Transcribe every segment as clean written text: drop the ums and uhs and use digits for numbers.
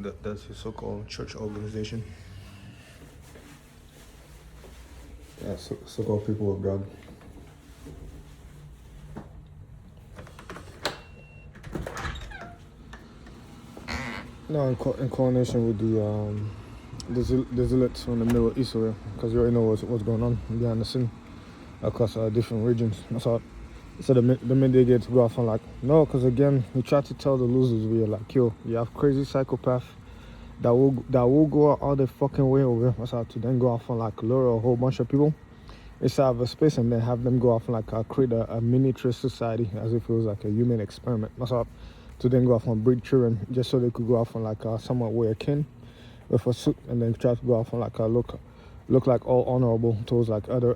That's his so-called church organization. Yeah, so-called people of God. No, in coordination with the zealots from the Middle East, because you already know what's going on behind the scene across different regions. So the minute they get to go off on like, no, because again, we try to tell the losers, we're like, yo, you have crazy psychopaths that will go all the fucking way over to then go off on like lure a whole bunch of people inside of a space and then have them go off and like create a miniature society as if it was like a human experiment. To then go off and breed children just so they could go off and like somewhat wear kin with a suit and then try to go off and like look like all honorable towards like other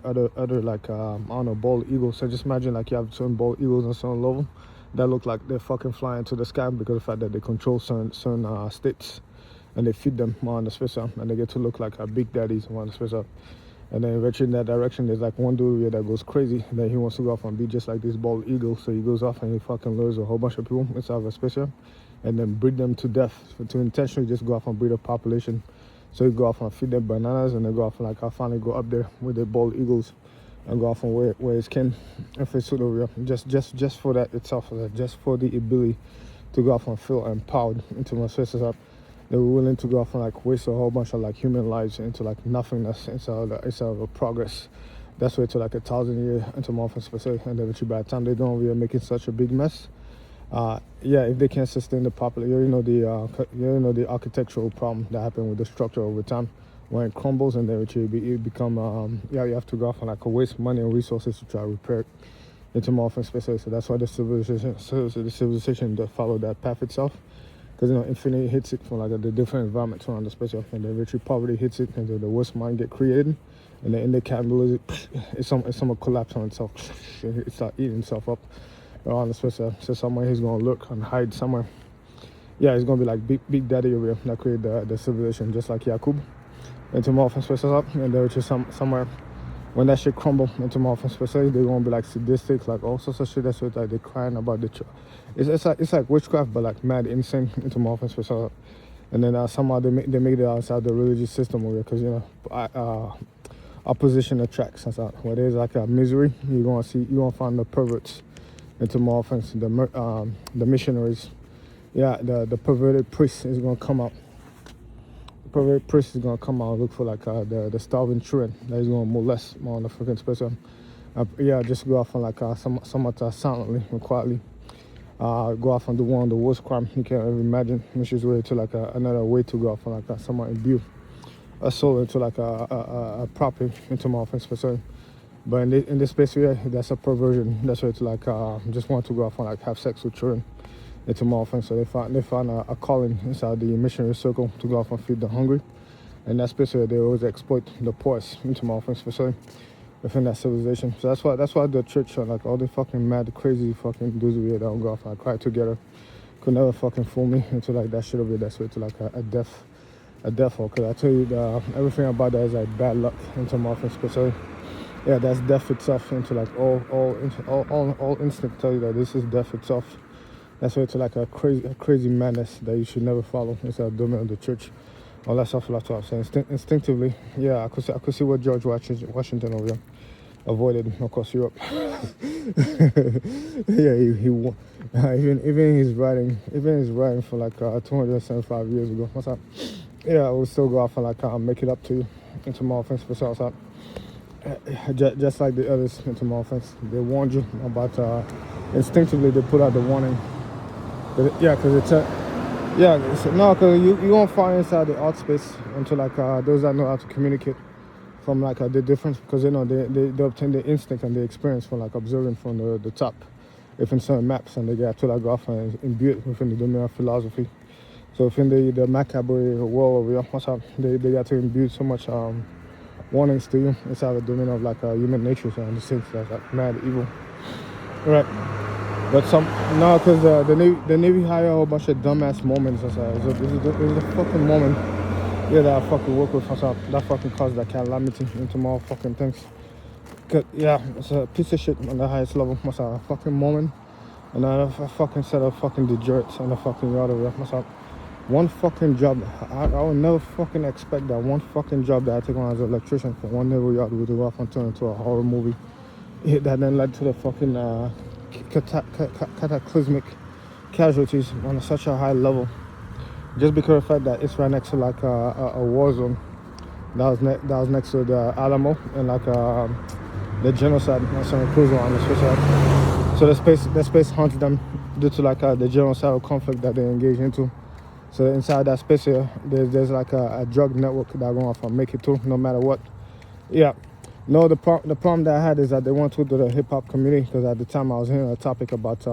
like honor bald eagles. So just imagine like you have certain bald eagles on certain level that look like they're fucking flying to the sky because of the fact that they control certain states and they feed them on the space and they get to look like big daddies on the space. And then eventually in that direction, there's like one dude here that goes crazy. Then he wants to go off and be just like this bald eagle. So he goes off and he fucking lures a whole bunch of people inside of a spaceship and then breed them to death. To intentionally just go off and breed a population. So you go off and feed them bananas and they go off and like finally go up there with the bald eagles and go off and where his kin. If it's sort of just for that itself, just for the ability to go off and feel empowered into my spaces up. They were willing to go off and like waste a whole bunch of like human lives into like nothingness instead of a progress. That's why to like 1,000 year entomorphism specific, and then by the time they don't really making such a big mess. If they can't sustain the population, you know the architectural problem that happened with the structure over time when it crumbles and then it become you have to go off and like waste money and resources to try to repair it entomorphism specific. So that's why the civilization that follow that path itself. Because infinity hits it from like the different environments around the special, and then eventually poverty hits it, and then the worst mind get created, and then in the cannibalism, it's some collapse on itself. It start eating itself up around the special. So somewhere he's gonna look and hide somewhere. Yeah, it's gonna be like big daddy over here that created the civilization, just like Yakub. Entomorphism special up, and there just somewhere. When that shit crumble into morphin specific, they're gonna be like sadistic, like all sorts of shit. That's what like they're crying about the. It's like witchcraft, but like mad insane into morphin specific. And then somehow they make it outside the religious system over here, because opposition attracts. That's where there's like a misery, you're gonna find the perverts into morphins, the missionaries. Yeah, the perverted priest is gonna come out. Pervert priest is gonna come out and look for like the starving children that he's gonna molest more on the fucking special. Just go off and like somewhat silently and quietly. Go off and do one of the worst crime you can ever imagine, which is way to like another way to go off and like somewhat imbue a soul into like a proper entomorphism special. But in this space here, that's a perversion. That's where to like just want to go off and like have sex with children. Entomorphism. So they found a calling inside the missionary circle to go off and feed the hungry. And that's basically they always exploit the poorest entomorphism especially within that civilization. So that's why the church and like all the fucking mad crazy fucking dudes over here that don't go off and cry together could never fucking fool me into like that shit over here. That's way to like a death hole. Cause I tell you everything about that is like bad luck entomorphism especially. Yeah, that's death itself into like all instinct tell you that this is death itself. That's why it's like a crazy madness that you should never follow inside the domain of the church. All that stuff, like I say, instinctively, yeah, I could see what George Washington over here avoided across Europe. Yeah, he won. Even his writing for like 275 years ago. What's up? Yeah, I will still go off and like make it up to you into more offense for Southside. Just like the others into more offense, they warned you about. Instinctively, they put out the warning. Because you won't find inside the art space until like those that know how to communicate from like the difference, because they obtain the instinct and the experience from like observing from the top, if in certain maps, and they get to like go off and imbue it within the domain of philosophy. So within the macabre world over here, they got to imbue so much warnings to you inside the domain of like human nature, so in the sense that's like mad evil, right? But because the Navy hire a whole bunch of dumbass moments. This is the fucking moment, that I fucking work with. That fucking caused that calamity into more fucking things. It's a piece of shit on the highest level. What's a fucking moment, and a fucking set of fucking degenerates on the fucking yard over there. What's up? One fucking job. I would never fucking expect that one fucking job that I take on as an electrician for one neighbor yard would go off and turn into a horror movie. That then led to the fucking cataclysmic casualties on such a high level. Just because of the fact that it's right next to like a war zone that was next to the Alamo and like the genocide National Cruiser on the Swiss side. So the space haunts them due to like the genocidal conflict that they engage into. So inside that space here, there's like a drug network that going off and make it through no matter what. Yeah. No, the problem that I had is that they went to the hip hop community because at the time I was hearing a topic about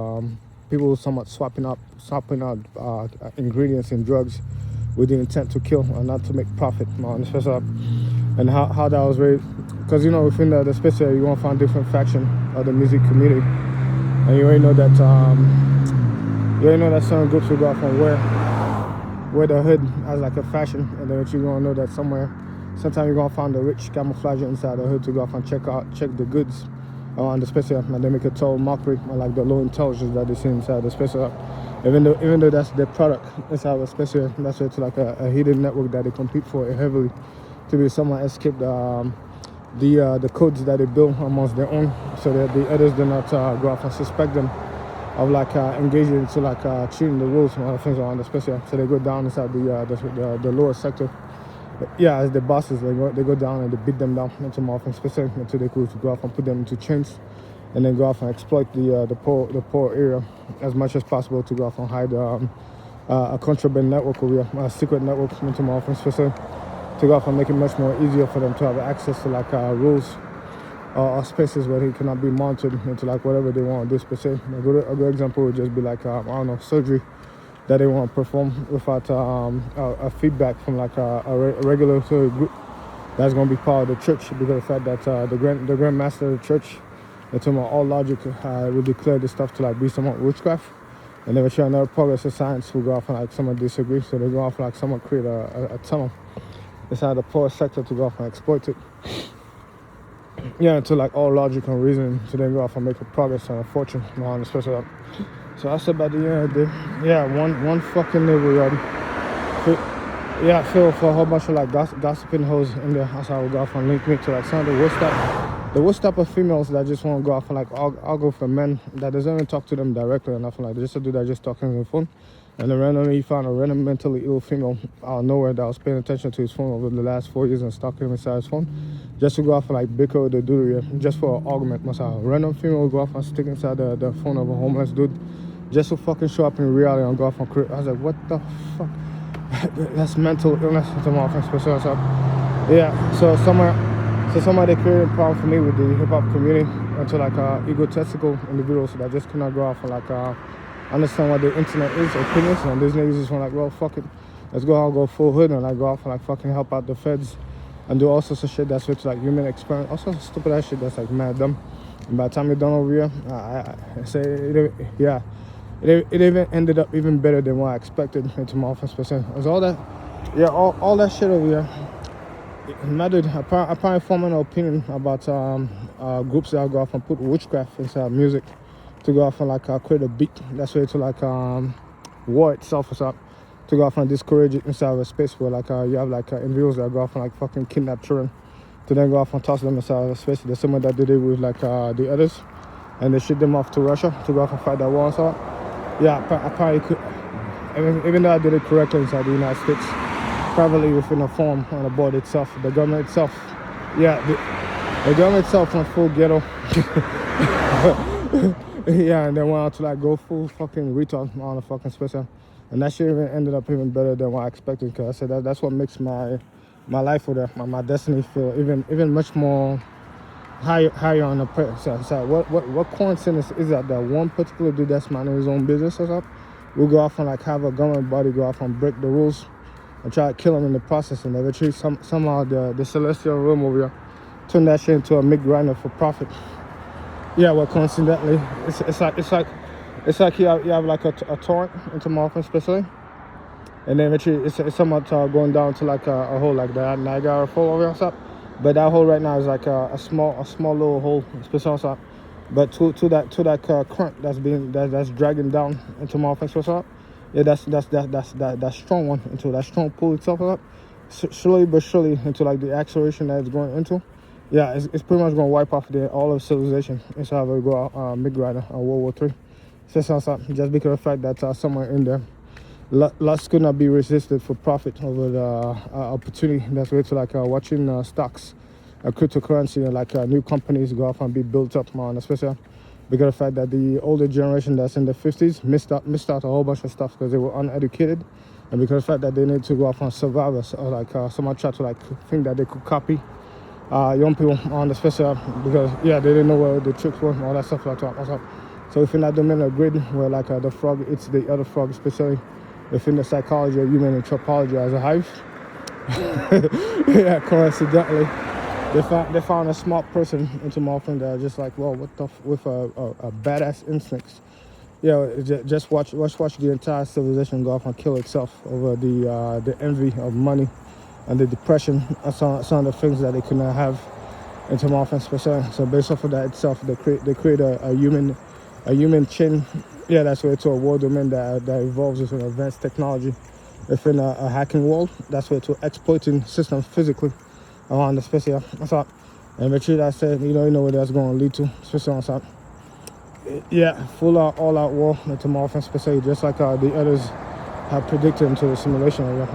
people somewhat swapping out ingredients in drugs with the intent to kill and not to make profit on the space up, and how that was raised. Because within the space here you're gonna find different faction of the music community, and you already know that certain groups will go off and wear the hood as like a fashion, and then you're gonna know that sometimes you're gonna find the rich camouflage inside the hood to go off and check the goods on the space up, and they make a total mockery of like the low intelligence that they see inside the space up. Even though that's their product inside the space up, that's why it's like a hidden network that they compete for heavily to be someone escape the codes that they build amongst their own, so that the others do not go off and suspect them of like engaging into like cheating the rules and other things on the space up. So they go down inside the lower sector. Yeah, as the bosses, they go down and they beat them down into more often specific until they could go off and put them into chains, and then go off and exploit the poor area as much as possible to go off and hide a contraband network or a secret network into more often specific to go off and make it much more easier for them to have access to like rules or spaces where he cannot be monitored into like whatever they want to do specific. A good example would just be like I don't know, surgery that they want to perform without a feedback from like a regulatory group that's going to be part of the church, because of the fact that the grand master of the church, in terms of all logic, will declare this stuff to like be somewhat witchcraft, and then show another progress of science will go off and like someone disagree, so they go off like someone create a tunnel inside the poor sector to go off and exploit it. Yeah, until like all logic and reason to then go off and make a progress and a fortune on the special. So I said by the end of the day, yeah, one fucking neighbor yard. Yeah, I feel for a whole bunch of like gossiping hoes in there. That's how I would go off and link me to like some of the worst type of females that just want to go off and like I'll go for men that doesn't even talk to them directly or nothing like that. Just a dude that just talking on the phone. And then randomly you found a random mentally ill female out of nowhere that was paying attention to his phone over the last 4 years and stalking him inside his phone, just to go off and like bicker with the dude, just for an argument. A random female will go off and stick inside the phone of a homeless dude, just to fucking show up in reality and go off and create. I was like, what the fuck? That's mental illness to my offense. Yeah, so somebody created a problem for me with the hip hop community until like egotistical individuals that just cannot go off and like understand what the internet is, opinions, and these niggas just want like, well, fuck it, let's go full hood and like go off and like fucking help out the feds and do all sorts of shit that's with like human experiment, all sorts of stupid ass shit that's like mad dumb. And by the time you're done over here, I say it even ended up even better than what I expected into my offense percent. It was all that shit over here. My dude, I probably form an opinion about groups that go off and put witchcraft inside music to go off and like create a beat that's way to like war itself or up to go off and discourage it inside of a space where like you have like individuals that go off and like fucking kidnap children to then go off and toss them inside of a space. The same way that they did with like the others, and they ship them off to Russia to go off and fight that war and so on. Yeah, I probably could, even though I did it correctly inside the United States, probably within a form on the board itself, the government itself, yeah, the government itself went full ghetto. Yeah, and then went out to like go full fucking retard on the fucking space, and that shit even ended up even better than what I expected, because I said that's what makes my life or my destiny feel even much more higher on the prayer. So what coincidence is that one particular dude that's minding his own business or something will go off and like have a government body go off and break the rules and try to kill him in the process, and eventually somehow the celestial realm over here turn that shit into a meat grinder for profit. Yeah, well, coincidentally, it's like you have like a torrent into Marfin especially, and then eventually it's somewhat going down to like a hole like that Niagara Fall over here, but that hole right now is like a small little hole, especially, but to that current that's dragging down into Marfin especially, Yeah, that strong one into that strong pull itself up. Slowly but surely into like the acceleration that it's going into. Yeah, it's pretty much gonna wipe off all of civilization inside of a MiG rider World War III. Just because of the fact that somewhere in there, lust could not be resisted for profit over the opportunity that's way to like watching stocks, cryptocurrency, and like new companies go off and be built up, man, especially because of the fact that the older generation that's in the 50s missed out a whole bunch of stuff because they were uneducated, and because of the fact that they need to go off and survive, or like someone tried to like think that they could copy young people on the special because they didn't know where the tricks were and all that stuff like that. So within that domain of grid where like the frog eats the other frog, especially within the psychology of human anthropology as a hive, coincidentally, they found a smart person into morphing that just like, well, with a badass instincts. Just watch the entire civilization go off and kill itself over the envy of money and the depression and some of the things that they could not have into morphing special. So based off of that itself, they create a human chain. Yeah, that's where to a world domain that evolves with an advanced technology within a hacking world. That's where to exploiting systems physically around the special. And make sure that I said, you know where that's going to lead to, especially on top. Yeah, full out, all out war into morphing special, just like the others have predicted into the simulation area.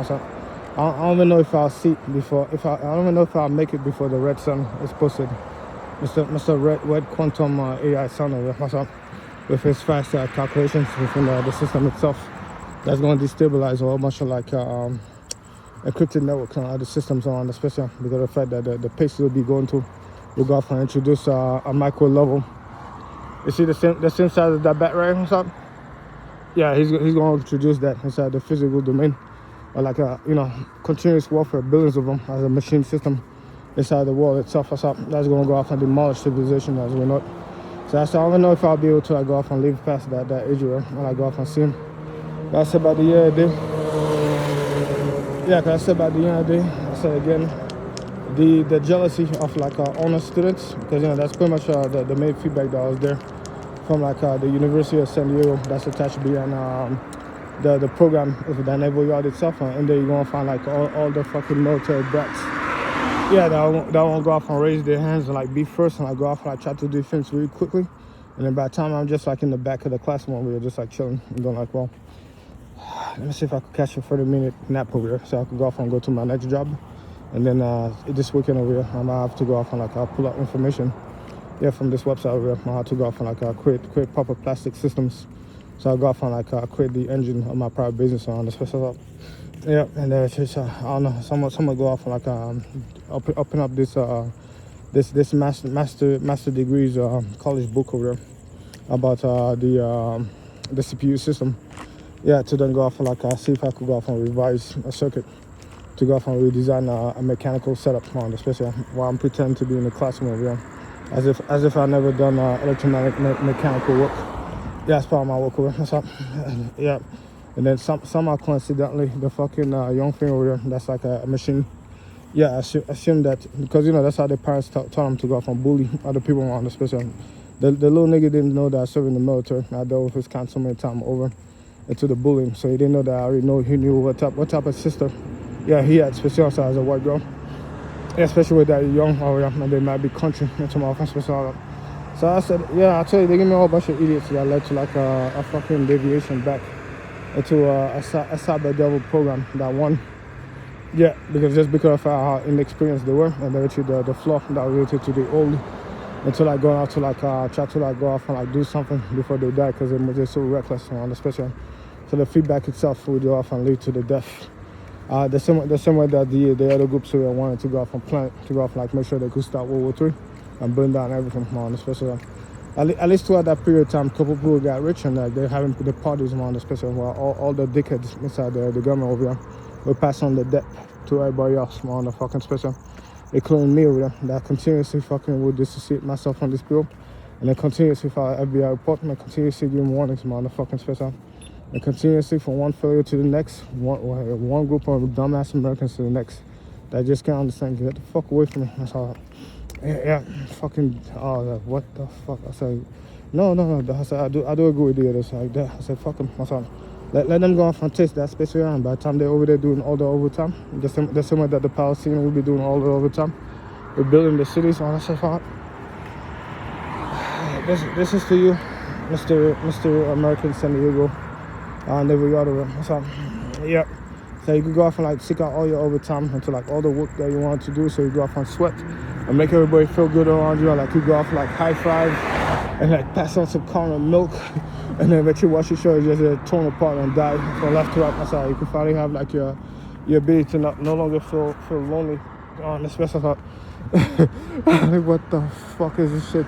I don't even know if I'll see it before. I don't even know if I'll make it before the Red Sun is posted. Mr. Red Quantum AI Sun over with his fast calculations within the system itself. That's going to destabilize a whole bunch of like encrypted networks on other systems on, especially because of the fact that the pace will be going to will go off and introduce a micro level. You see the same size of that bat right inside? Yeah, he's going to introduce that inside the physical domain. Or like continuous warfare, billions of them as a machine system inside the world itself. That's going to go off and demolish civilization as we know it. So I don't know if I'll be able to like, go off and leave past that age when I go off and see him. That's about the year a day. Yeah, cause I said about the year a day. I said again, the jealousy of like honor students, because that's pretty much the main feedback that was there from like the University of San Diego that's attached behind the program of the Naval Yard itself, and there you're gonna find like all the fucking military brats. Yeah, that won't go off and raise their hands and like be first and like go off and like try to do things really quickly. And then by the time I'm just like in the back of the classroom, we were just like chilling and going like, well, let me see if I could catch a 30-minute nap over here so I could go off and go to my next job. And then this weekend over here, I might have to go off and like pull out information from this website over here. I have to go off and like create proper plastic systems. So I go off and like create the engine of my private business on the special. Yeah, and just I don't know, someone go off and like open up this master degrees college book over there about the CPU system. Yeah, to then go off and like see if I could go off and revise a circuit to go off and redesign a mechanical setup on the special while I'm pretending to be in the classroom over there, as if I never done electromagnetic mechanical work. Yeah, it's part of my work over there. Yeah. And then somehow coincidentally, the fucking young thing over there, that's like a machine. Yeah, assume that, because that's how their parents taught them to go off and bully other people on the special. The little nigga didn't know that I served in the military. I dealt with his kind so many times over into the bullying, so he didn't know that I already know. He knew what type of sister, he had, especially as a white girl. Yeah, especially with that young over there, and they might be country into my offense special. So I said, I tell you, they give me a whole bunch of idiots that led to like a fucking deviation back into a cyber devil program that won. Yeah, because of how inexperienced they were, and they actually the flaw that related to the old, until like going out to like try to like go off and like do something before they die because they're so reckless on the special. So the feedback itself would go off and lead to the death. The same way that the other groups who wanted to go off and plan to go off and like make sure they could start World War III and burn down everything on the special. At least throughout that period of time, a couple people got rich and they're having the parties on the special, while all the dickheads inside the government over there will pass on the debt to everybody else on the fucking special, including me over there, that continuously fucking would dissociate myself from this people, and then continuously file FBI report, and continuously give warnings on the fucking special, and continuously from one failure to the next, one group of dumbass Americans to the next that just can't understand. Get the fuck away from me. That's all. Fucking, what the fuck? I said, no. I said, I do agree with you. Like that. I said, fuck him. I said, let them go off and taste that space we're on. By the time they're over there doing all the overtime, the same way that the Palestinians will be doing all the overtime. We're building the cities, all that stuff out. This is to you, Mr. American San Diego, and every other one. So, yeah. So you could go off and like seek out all your overtime into like all the work that you want to do. So you go off and sweat and make everybody feel good around you. Like you go off and like high five and like pass on some caramel milk, and then eventually watch your show just torn apart and die from left to right. That's how you can finally have like your ability to no longer feel lonely. On the special thought. What the fuck is this shit?